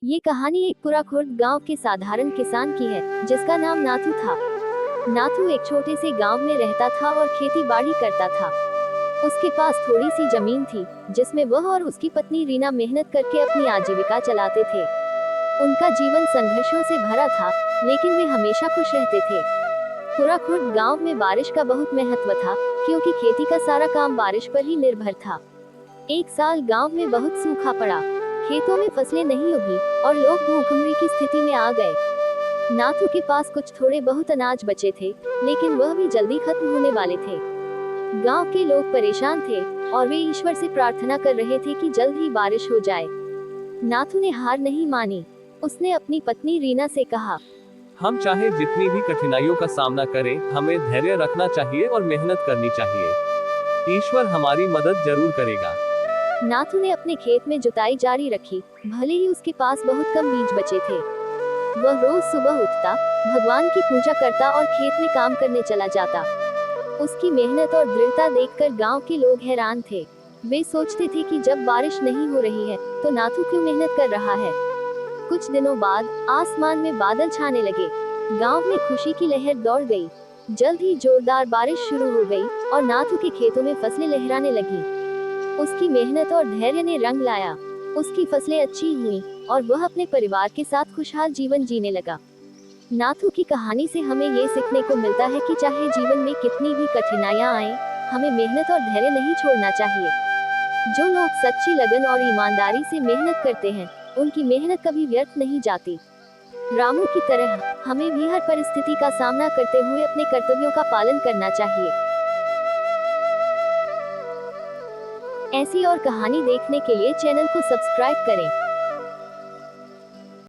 ये कहानी एक पुराखुर्द गांव के साधारण किसान की है, जिसका नाम नाथू था। नाथू एक छोटे से गांव में रहता था और खेती बाड़ी करता था। उसके पास थोड़ी सी जमीन थी, जिसमें वह और उसकी पत्नी रीना मेहनत करके अपनी आजीविका चलाते थे। उनका जीवन संघर्षों से भरा था, लेकिन वे हमेशा खुश रहते थे। पुराखुर्द गांव में बारिश का बहुत महत्व था, क्योंकि खेती का सारा काम बारिश पर ही निर्भर था। एक साल गांव में बहुत सूखा पड़ा, खेतों में फसलें नहीं उगी और लोग भूखमरी की स्थिति में आ गए। नाथू के पास कुछ थोड़े बहुत अनाज बचे थे, लेकिन वह भी जल्दी खत्म होने वाले थे। गांव के लोग परेशान थे और वे ईश्वर से प्रार्थना कर रहे थे कि जल्द ही बारिश हो जाए। नाथू ने हार नहीं मानी। उसने अपनी पत्नी रीना से कहा, हम चाहे जितनी भी कठिनाइयों का सामना करें, हमें धैर्य रखना चाहिए और मेहनत करनी चाहिए। ईश्वर हमारी मदद जरूर करेगा। नाथू ने अपने खेत में जुताई जारी रखी, भले ही उसके पास बहुत कम बीज बचे थे। वह रोज सुबह उठता, भगवान की पूजा करता और खेत में काम करने चला जाता। उसकी मेहनत और दृढ़ता देखकर गांव के लोग हैरान थे। वे सोचते थे कि जब बारिश नहीं हो रही है, तो नाथू क्यों मेहनत कर रहा है। कुछ दिनों बाद आसमान में बादल छाने लगे। गांव में खुशी की लहर दौड़ गई। जल्द ही जोरदार बारिश शुरू हो गई और नाथू के खेतों में फसलें लहराने लगी। उसकी मेहनत और धैर्य ने रंग लाया। उसकी फसलें अच्छी हुई और वह अपने परिवार के साथ खुशहाल जीवन जीने लगा। नाथू की कहानी से हमें ये सीखने को मिलता है कि चाहे जीवन में कितनी भी कठिनाइयां आए, हमें मेहनत और धैर्य नहीं छोड़ना चाहिए। जो लोग सच्ची लगन और ईमानदारी से मेहनत करते हैं, उनकी मेहनत कभी व्यर्थ नहीं जाती। रामू की तरह हमें भी हर परिस्थिति का सामना करते हुए अपने कर्तव्यों का पालन करना चाहिए। ऐसी और कहानी देखने के लिए चैनल को सब्सक्राइब करें।